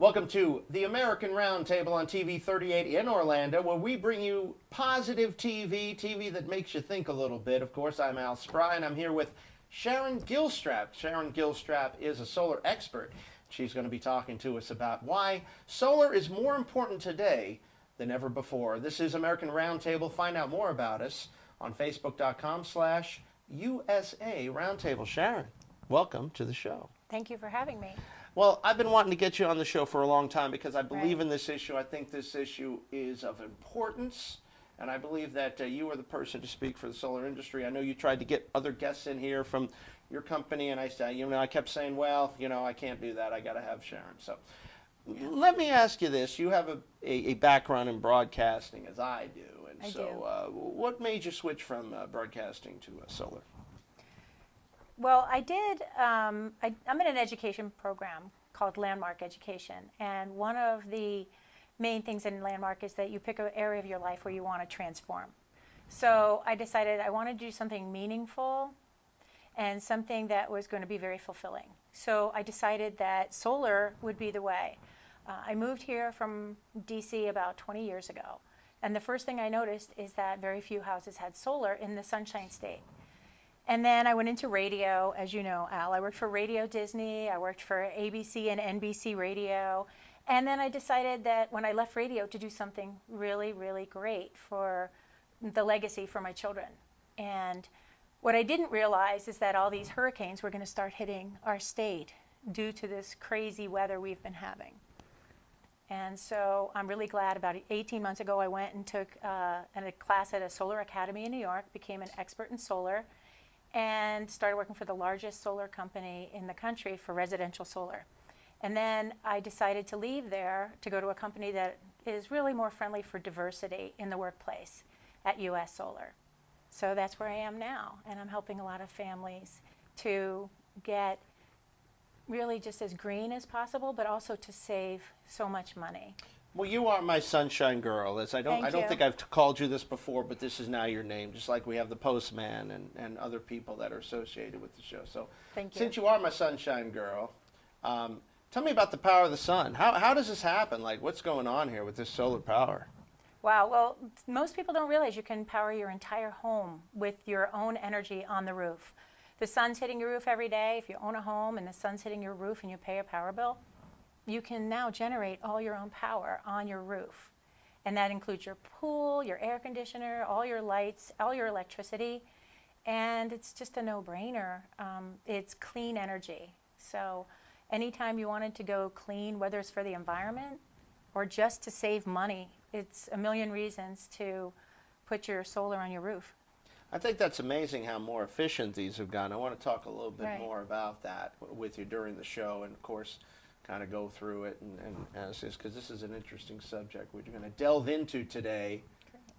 Welcome to the American Roundtable on TV 38 in Orlando, where we bring you positive TV that makes you think a little bit. Of course, I'm Al Spry, and I'm here with Sharon Gilstrap. Sharon Gilstrap is a solar expert. She's going to be talking to us about why solar is more important today than ever before. This is American Roundtable. Find out more about us on Facebook.com/USA Roundtable. Sharon, welcome to the show. Thank you for having me. Well, I've been wanting to get you on the show for a long time because I believe in this issue. I think this issue is of importance, and I believe that you are the person to speak for the solar industry. I know you tried to get other guests in here from your company, and I kept saying, well, I can't do that. I got to have Sharon. So let me ask you this. You have a background in broadcasting, as I do. And I so do. What made you switch from broadcasting to solar? Well, I did. I'm in an education program called Landmark Education, and one of the main things in Landmark is that you pick an area of your life where you want to transform. So I decided I wanted to do something meaningful and something that was going to be very fulfilling. So I decided that solar would be the way. I moved here from DC about 20 years ago, and the first thing I noticed is that very few houses had solar in the Sunshine State. And then I went into radio, as you know, Al. I worked for Radio Disney, I worked for ABC and NBC Radio, and then I decided that when I left radio to do something really, really great for the legacy for my children. And what I didn't realize is that all these hurricanes were going to start hitting our state due to this crazy weather we've been having. And so I'm really glad about 18 months ago I went and took a class at a solar academy in New York, became an expert in solar, and started working for the largest solar company in the country for residential solar. And then I decided to leave there to go to a company that is really more friendly for diversity in the workplace at US Solar. So that's where I am now, and I'm helping a lot of families to get really just as green as possible, but also to save so much money. Well, you are my sunshine girl. I don't think I've called you this before, but this is now your name, just like we have the postman and other people that are associated with the show. So Thank you. Since you are my sunshine girl, tell me about the power of the sun. How does this happen? Like, what's going on here with this solar power? Wow, well, most people don't realize you can power your entire home with your own energy on the roof. The sun's hitting your roof every day. If you own a home and the sun's hitting your roof and you pay a power bill, you can now generate all your own power on your roof. And that includes your pool, your air conditioner, all your lights, all your electricity. And it's just a no-brainer. It's clean energy. So anytime you wanted to go clean, whether it's for the environment or just to save money, it's a million reasons to put your solar on your roof. I think that's amazing how more efficient these have gone. I want to talk a little bit Right. more about that with you during the show, and of course, kind of go through it and ask this, because this is an interesting subject we're going to delve into today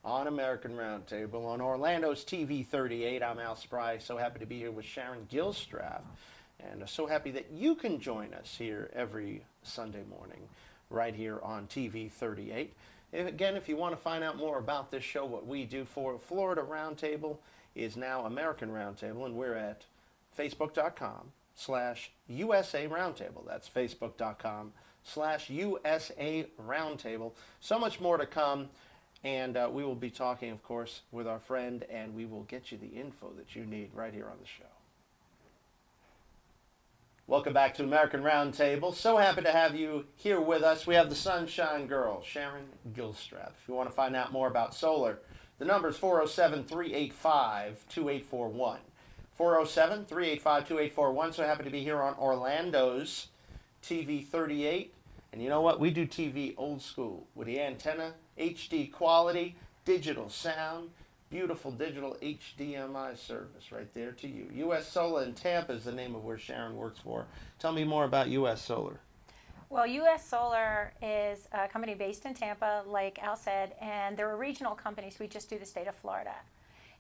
on American Roundtable on Orlando's TV 38. I'm Al Spry, so happy to be here with Sharon Gilstrap, and so happy that you can join us here every Sunday morning right here on TV 38. If you want to find out more about this show, what we do for Florida Roundtable is now American Roundtable, and we're at Facebook.com/USA Roundtable. That's Facebook.com/USA Roundtable. So much more to come, and we will be talking, of course, with our friend, and we will get you the info that you need right here on the show. Welcome back to American Roundtable. So happy to have you here with us. We have the Sunshine Girl, Sharon Gilstrap. If you want to find out more about solar, the number is 407-385-2841. 407-385-2841. So happy to be here on Orlando's TV 38. And you know what? We do TV old school with the antenna, HD quality, digital sound, beautiful digital HDMI service right there to you. US Solar in Tampa is the name of where Sharon works for. Tell me more about US Solar. Well, US Solar is a company based in Tampa, like Al said, and they're a regional company, so we just do the state of Florida.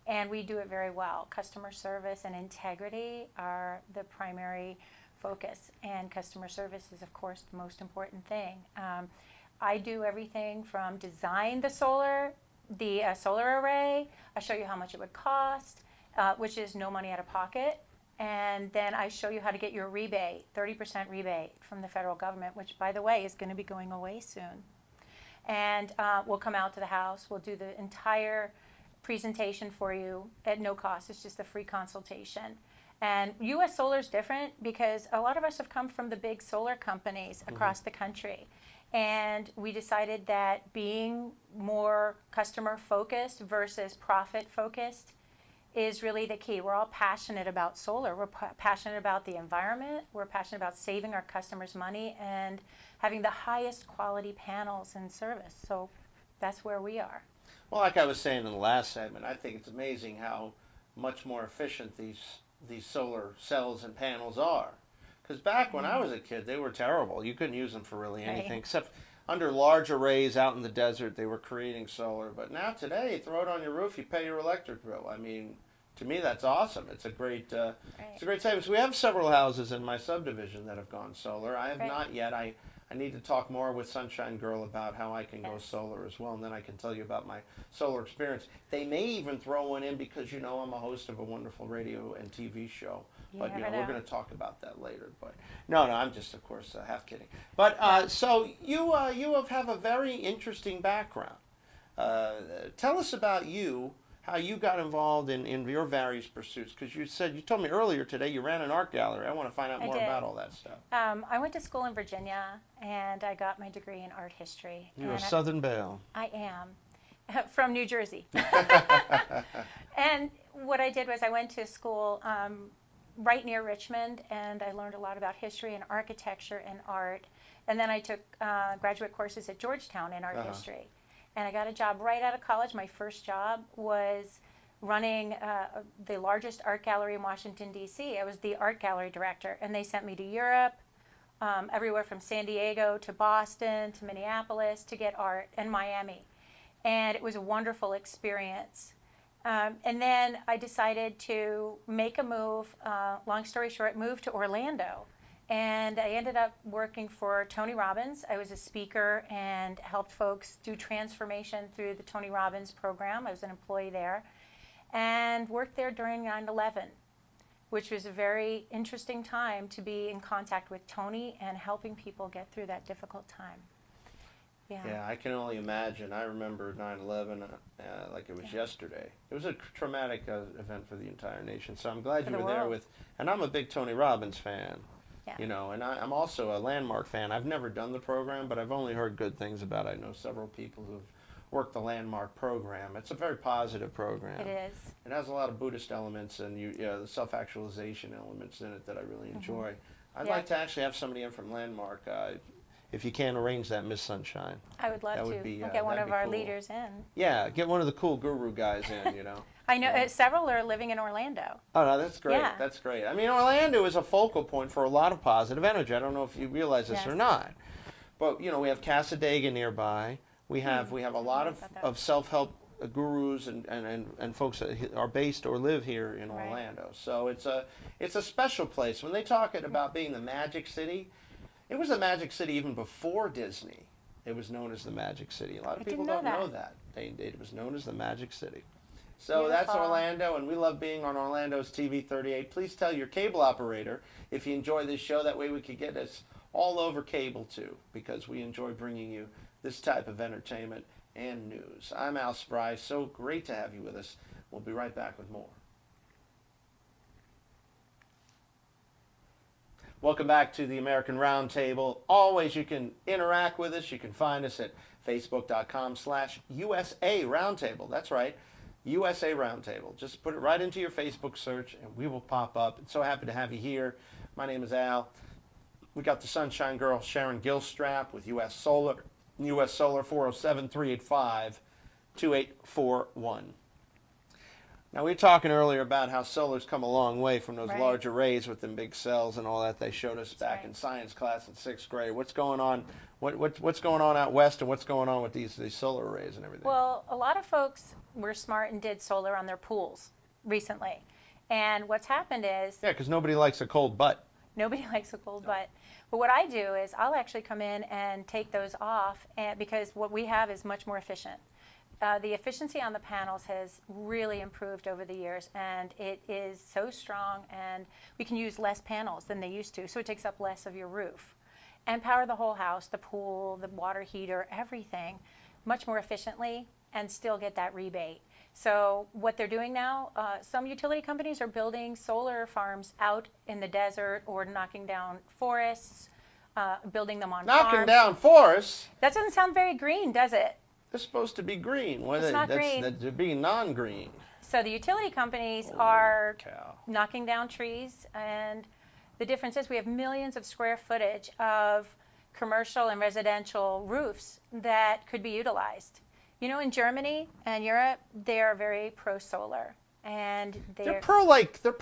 And we do it very well. Customer service and integrity are the primary focus, and customer service is, of course, the most important thing. I do everything from design the solar array. I'll show you how much it would cost, which is no money out of pocket. and then I show you how to get your rebate, 30% rebate from the federal government, which, by the way, is going to be going away soon. And we'll come out to the house. We'll do the entire presentation for you at no cost. It's just a free consultation. And U.S. Solar is different because a lot of us have come from the big solar companies across the country. And we decided that being more customer focused versus profit focused is really the key. We're all passionate about solar. We're passionate about the environment. We're passionate about saving our customers money and having the highest quality panels and service. So that's where we are. Well, like I was saying in the last segment, I think it's amazing how much more efficient these solar cells and panels are. Because back when I was a kid, they were terrible. You couldn't use them for really anything except under large arrays out in the desert. They were creating solar. But now today, you throw it on your roof, you pay your electric bill. I mean, to me, that's awesome. It's a great, it's a great savings. We have several houses in my subdivision that have gone solar. I have not yet. I need to talk more with Sunshine Girl about how I can go solar as well, and then I can tell you about my solar experience. They may even throw one in because, you know, I'm a host of a wonderful radio and TV show. But, you know, we're going to talk about that later. But no, I'm just, of course, half kidding. But so you have a very interesting background. Tell us about you, how you got involved in your various pursuits. Because you told me earlier today you ran an art gallery. I want to find out more about all that stuff. I went to school in Virginia, and I got my degree in art history. You're a Southern Belle. I am. From New Jersey. And what I did was I went to school right near Richmond, and I learned a lot about history and architecture and art. And then I took graduate courses at Georgetown in art history. And I got a job right out of college. My first job was running the largest art gallery in Washington, D.C. I was the art gallery director, and they sent me to Europe, everywhere from San Diego to Boston to Minneapolis to get art, and Miami. And it was a wonderful experience. And then I decided to make a move, long story short, move to Orlando. And I ended up working for Tony Robbins. I was a speaker and helped folks do transformation through the Tony Robbins program. I was an employee there and worked there during 9/11, which was a very interesting time to be in contact with Tony and helping people get through that difficult time. Yeah, I can only imagine. I remember 9/11 like it was yesterday. It was a traumatic event for the entire nation. So I'm glad you were there with, and I'm a big Tony Robbins fan. You know, and I'm also a Landmark fan. I've never done the program, but I've only heard good things about it. I know several people who've worked the Landmark program. It's a very positive program. It is. It has a lot of Buddhist elements and the self-actualization elements in it that I really enjoy. I'd like to actually have somebody in from Landmark. If you can arrange that, Miss Sunshine. I would love to. We'll get one of our leaders in. Yeah, get one of the cool guru guys in, you know. I know several are living in Orlando. Oh, no, that's great. Yeah. That's great. I mean, Orlando is a focal point for a lot of positive energy. I don't know if you realize this or not. But, you know, we have Casadega nearby. We have a lot of self-help gurus and folks that are based or live here in Orlando. So it's a special place. When they talk about being the Magic City, it was a Magic City even before Disney. It was known as the Magic City. A lot of people don't know that. It was known as the Magic City. So that's Orlando, and we love being on Orlando's TV 38. Please tell your cable operator if you enjoy this show. That way we could get us all over cable, too, because we enjoy bringing you this type of entertainment and news. I'm Al Spry. So great to have you with us. We'll be right back with more. Welcome back to the American Roundtable. Always, you can interact with us. You can find us at facebook.com/USA Roundtable. That's right, USA Roundtable. Just put it right into your Facebook search, and we will pop up. So happy to have you here. My name is Al. We got the Sunshine Girl, Sharon Gilstrap, with U.S. Solar. U.S. Solar, 407-385-2841. Now, we were talking earlier about how solar's come a long way from those large arrays with them big cells and all that they showed us back in science class in 6th grade. What's going on? What's going on out west, and what's going on with these solar arrays and everything? Well, a lot of folks were smart and did solar on their pools recently. And what's happened is... Yeah, because nobody likes a cold butt. Nobody likes a cold butt. But what I do is I'll actually come in and take those off because what we have is much more efficient. the efficiency on the panels has really improved over the years, and it is so strong, and we can use less panels than they used to, so it takes up less of your roof. And power the whole house, the pool, the water heater, everything, much more efficiently, and still get that rebate. So what they're doing now, some utility companies are building solar farms out in the desert or knocking down forests, building them on Knocking farms. down forests. That doesn't sound very green, does it? They're supposed to be green. Well, It's not green. They're being non-green. So the utility companies are Cow. knocking down trees, and the difference is we have millions of square footage of commercial and residential roofs that could be utilized. You know, in Germany and Europe, they are very pro-solar, and They're pro-like. They're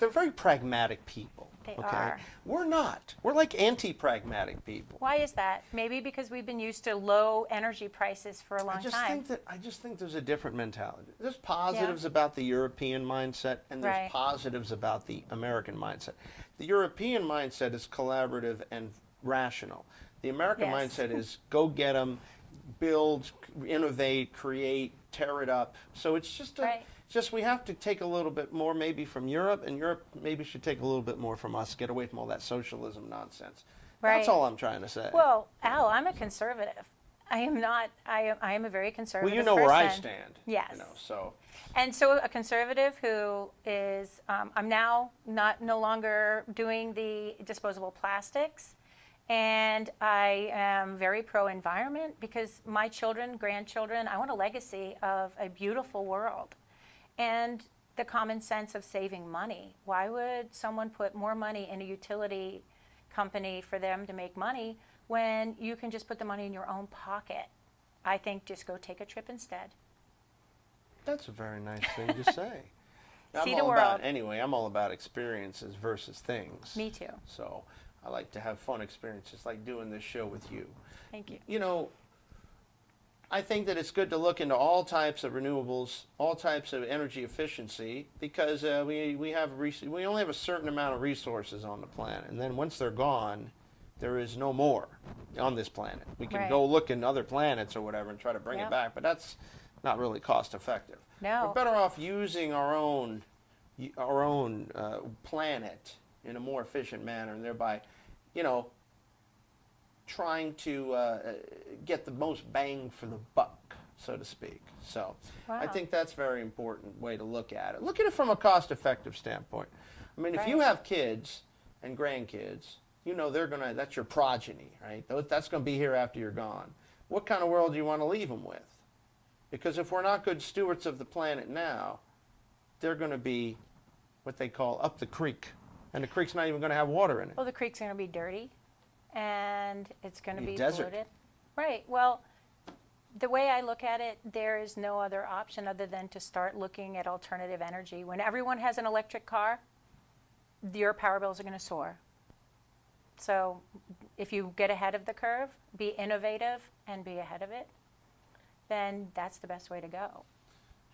very pragmatic people. They okay? are. We're not. We're like anti-pragmatic people. Why is that? Maybe because we've been used to low energy prices for a long time. I just think there's a different mentality. There's positives about the European mindset, and there's Right. positives about the American mindset. The European mindset is collaborative and rational. The American Yes. mindset is go get them, build, innovate, create, tear it up. So it's just Right. just we have to take a little bit more maybe from Europe, and Europe maybe should take a little bit more from us. Get away from all that socialism nonsense. That's Right. all I'm trying to say. Well, Al, I'm a conservative. I am not. I am a very conservative. Well, you know where I person. stand. Yes. You know, so. And so a conservative who is, I'm now no longer doing the disposable plastics, and I am very pro-environment because my children, grandchildren, I want a legacy of a beautiful world, and the common sense of saving money. Why would someone put more money in a utility company for them to make money when you can just put the money in your own pocket? I think just go take a trip instead. That's a very nice thing to say. See I'm the all world. about, anyway, I'm all about experiences versus things. Me too. So I like to have fun experiences, like doing this show with you. Thank you. You know, I think that it's good to look into all types of renewables, all types of energy efficiency, because we only have a certain amount of resources on the planet, and then once they're gone, there is no more on this planet. We can Right. go look in other planets or whatever and try to bring it Yep. back, but that's not really cost effective. No. We're better off using our own planet in a more efficient manner, and thereby, you know, trying to get the most bang for the buck, so to speak. So I Wow. think that's a very important way to look at it. Look at it from a cost-effective standpoint. I mean, if you Right. have kids and grandkids, you know that's your progeny, right? That's gonna be here after you're gone. What kind of world do you want to leave them with? Because if we're not good stewards of the planet now, they're going to be what they call up the creek. And the creek's not even going to have water in it. Well, the creek's going to be dirty, and it's going to Be be desert. polluted. Right. Well, the way I look at it, there is no other option other than to start looking at alternative energy. When everyone has an electric car, your power bills are going to soar. So if you get ahead of the curve, be innovative and be ahead of it, then that's the best way to go.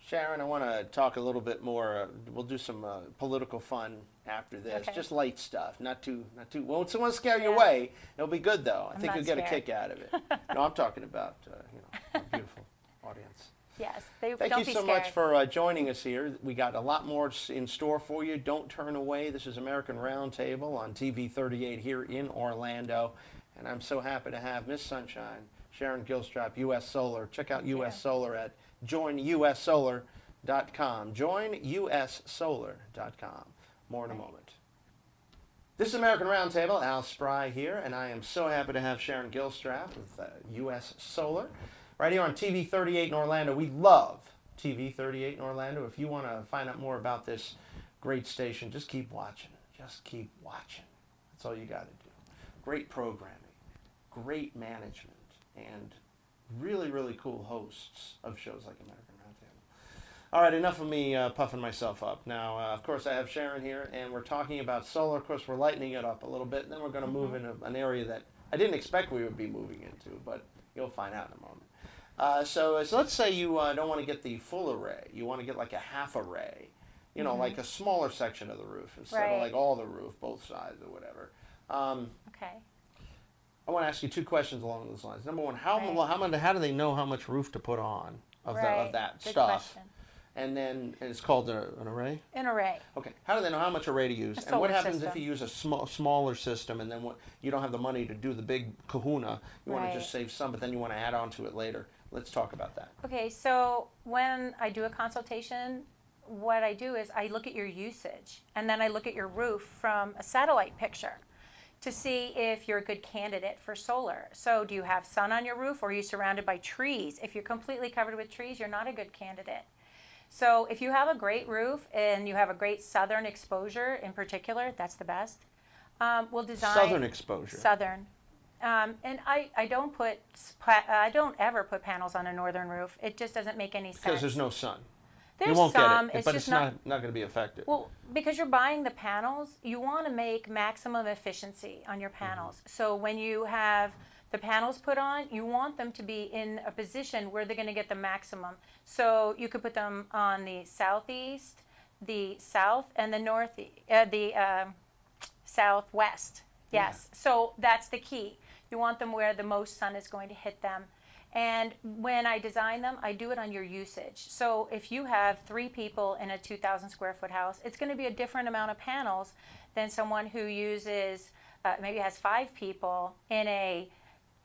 Sharon, I want to talk a little bit more. We'll do some political fun after this. Okay. Just light stuff, not too. Won't someone scare you Yeah. away? It'll be good though. I I'm think not you'll get a scared. kick out of it. No, I'm talking about our beautiful audience. Yes. Thank Don't you be so scared. much for joining us here. We got a lot more in store for you. Don't turn away. This is American Roundtable on TV 38 here in Orlando. And I'm so happy to have Miss Sunshine, Sharon Gilstrap, US Solar. Check out US Solar at joinussolar.com. Joinussolar.com. More in a moment. This is American Roundtable. Al Spry here, and I am so happy to have Sharon Gilstrap with US Solar. Right here on TV 38 in Orlando. We love TV 38 in Orlando. If you want to find out more about this great station, just keep watching. Just keep watching. That's all you got to do. Great programming, great management, and really, really cool hosts of shows like American Roundtable. All right, enough of me puffing myself up. Now, of course, I have Sharon here, and we're talking about solar. Of course, we're lightening it up a little bit, and then we're going to move into an area that I didn't expect we would be moving into, but you'll find out in a moment. So let's say you don't want to get the full array. You want to get like a half array, you know, like a smaller section of the roof instead of Right. like all the roof, both sides or whatever. Okay. I want to ask you two questions along those lines. Number one, how Right. do they know how much roof to put on of Right. that Good stuff. question. And then it's called an array. An array. Okay. How do they know how much array to use? A And what solar happens if system. you use a smaller system, and then you don't have the money to do the big kahuna? You want Right. to just save some, but then you want to add on to it later. Let's talk about that. Okay, so when I do a consultation, what I do is I look at your usage, and then I look at your roof from a satellite picture to see if you're a good candidate for solar. So do you have sun on your roof, or are you surrounded by trees? If you're completely covered with trees, you're not a good candidate. So if you have a great roof and you have a great southern exposure in particular, that's the best. We'll design Southern exposure. southern. And I don't ever put panels on a northern roof. It just doesn't make any sense. Because there's no sun. There's You won't some. get it, It's but just it's not going to be effective. well, because you're buying the panels, you want to make maximum efficiency on your panels. So when you have the panels put on, you want them to be in a position where they're going to get the maximum. So you could put them on the southeast, the south, and the southwest. Yes. So that's the key. You want them where the most sun is going to hit them. And when I design them, I do it on your usage. So if you have 3 people in a 2,000 square foot house, it's going to be a different amount of panels than someone who uses, maybe has 5 people in a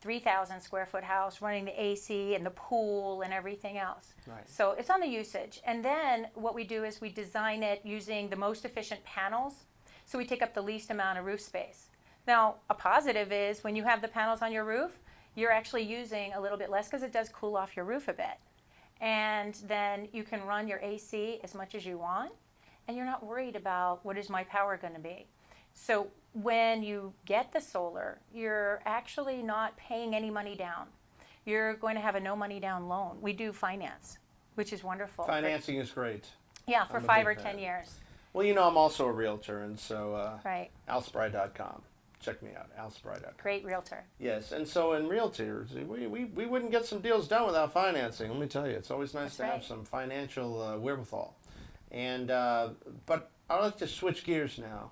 3,000 square foot house running the AC and the pool and everything else. Right. So it's on the usage. And then what we do is we design it using the most efficient panels. So we take up the least amount of roof space. Now, a positive is when you have the panels on your roof, you're actually using a little bit less because it does cool off your roof a bit. And then you can run your AC as much as you want, and you're not worried about what is my power going to be. So when you get the solar, you're actually not paying any money down. You're going to have a no money down loan. We do finance, which is wonderful. Financing is great. Yeah, for I'm a 5 big or fan. 10 years. Well, you know, I'm also a realtor, and so Right. alspry.com. Check me out, alspry.com. Great realtor. Yes, and so in realtors, we wouldn't get some deals done without financing. Let me tell you, it's always nice That's to have right. some financial wherewithal. And but I'd like to switch gears now.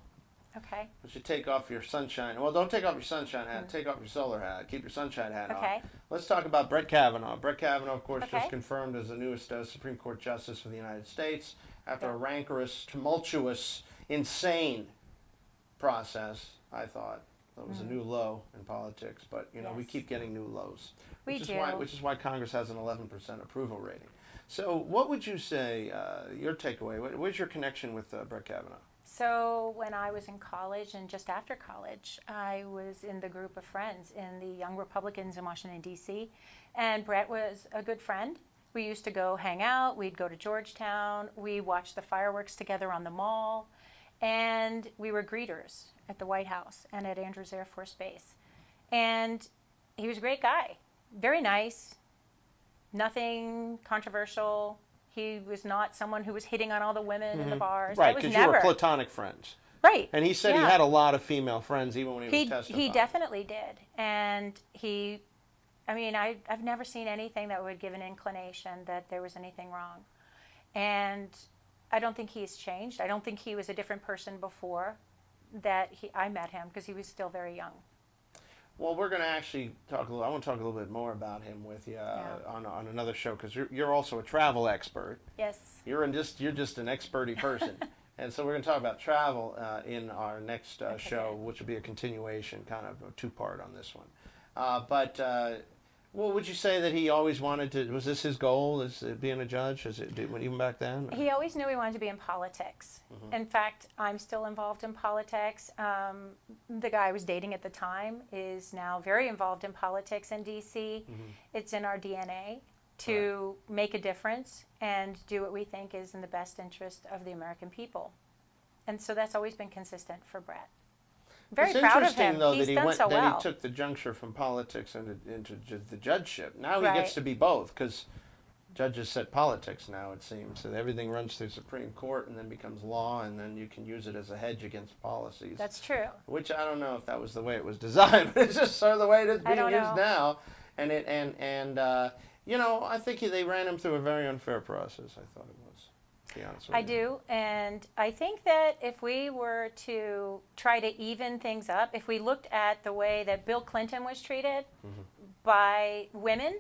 Okay. You should take off your sunshine. Well, don't take off your sunshine hat. Take off your solar hat. Keep your sunshine hat Okay. on. Let's talk about Brett Kavanaugh. Brett Kavanaugh, of course, Okay. just confirmed as the newest Supreme Court Justice for the United States after Yeah. a rancorous, tumultuous, insane process, I thought. That was a new low in politics, but you know we Yes. keep getting new lows, We which is do. why Congress has an 11% approval rating. So, what would you say your takeaway? Where's your connection with Brett Kavanaugh? So when I was in college and just after college, I was in the group of friends in the Young Republicans in Washington, D.C., and Brett was a good friend. We used to go hang out. We'd go to Georgetown. We watched the fireworks together on the mall, and we were greeters at the White House and at Andrews Air Force Base. And he was a great guy, very nice, nothing controversial. He was not someone who was hitting on all the women in the bars. Right, That was because you never were platonic friends. right. And he said he Yeah. had a lot of female friends even when he was testifying. He definitely did, and I've never seen anything that would give an inclination that there was anything wrong, and I don't think he's changed. I don't think he was a different person before that I met him because he was still very young. Well, we're going to actually talk a little. I want to talk a little bit more about him with you on another show because you're also a travel expert. Yes. You're just an experty person, and so we're going to talk about travel in our next show, which will be a continuation, kind of a 2-part on this one. But well, would you say that he always wanted to? Was this his goal? Is it being a judge? Even back then? He always knew he wanted to be in politics. In fact, I'm still involved in politics. The guy I was dating at the time is now very involved in politics in D.C. It's in our DNA to make a difference and do what we think is in the best interest of the American people. And so that's always been consistent for Brett. Very It's proud of interesting, him. though, He's that done so that well. he took the juncture from politics into the judgeship. Now he Right. gets to be both because judges set politics now, it seems. So everything runs through Supreme Court and then becomes law, and then you can use it as a hedge against policies. That's true. Which I don't know if that was the way it was designed, but it's just sort of the way it is I being don't used know. now. And you know, I think they ran him through a very unfair process. I thought it was. To be honest with I you. do, and I think that if we were to try to even things up, if we looked at the way that Bill Clinton was treated by women,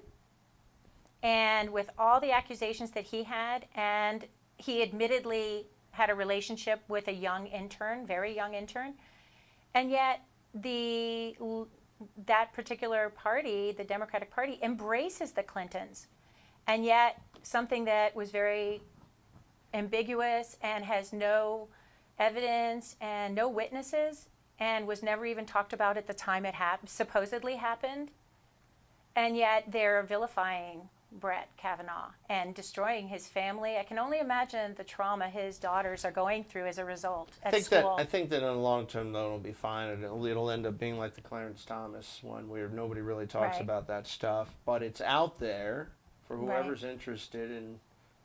And with all the accusations that he had, and he admittedly had a relationship with a young intern, very young intern, and yet that particular party, the Democratic Party, embraces the Clintons. And yet something that was very ambiguous and has no evidence and no witnesses and was never even talked about at the time it supposedly happened, and yet they're vilifying Brett Kavanaugh and destroying his family. I can only imagine the trauma his daughters are going through as a result at school. I think that in the long term, though, it'll be fine. And it'll end up being like the Clarence Thomas one, where nobody really talks Right. about that stuff, but it's out there for whoever's interested in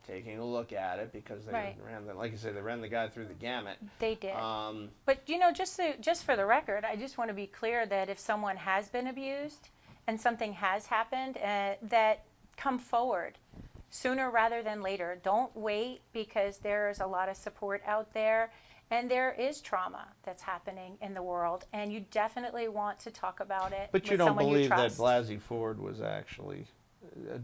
taking a look at it, because they Right. like you said, they ran the guy through the gamut. They did. Um, But just for the record, I just want to be clear that if someone has been abused and something has happened, that come forward sooner rather than later. Don't wait, because there's a lot of support out there, and there is trauma that's happening in the world, and you definitely want to talk about it but with you don't someone believe you that trust. Blasey Ford was actually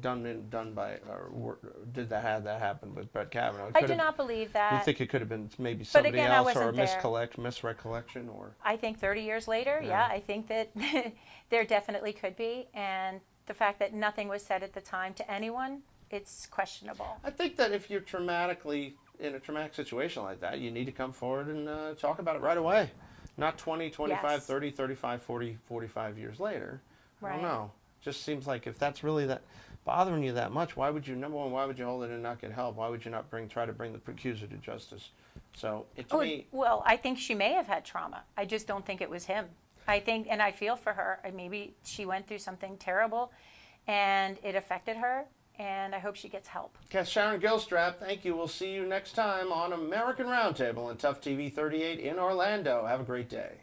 done by, or did that have that happen with Brett Kavanaugh? It I could do have- not believe You that. think it could have been maybe somebody again, I else, or a wasn't there. misrecollection, or? I think 30 years later, Yeah. I think that there definitely could be, and the fact that nothing was said at the time to anyone, it's questionable. I think that if you're in a traumatic situation like that, you need to come forward and talk about it right away. Not 20, 25, Yes. 30, 35, 40, 45 years later. I Right. don't know. Just seems like if that's really that bothering you that much, why would you, number one, why would you hold it and not get help? Why would you not try to bring the accuser to justice? So, to me, Well, I think she may have had trauma. I just don't think it was him. I think, and I feel for her. Maybe she went through something terrible and it affected her, and I hope she gets help. Sharon Gilstrap, thank you. We'll see you next time on American Roundtable on Tough TV 38 in Orlando. Have a great day.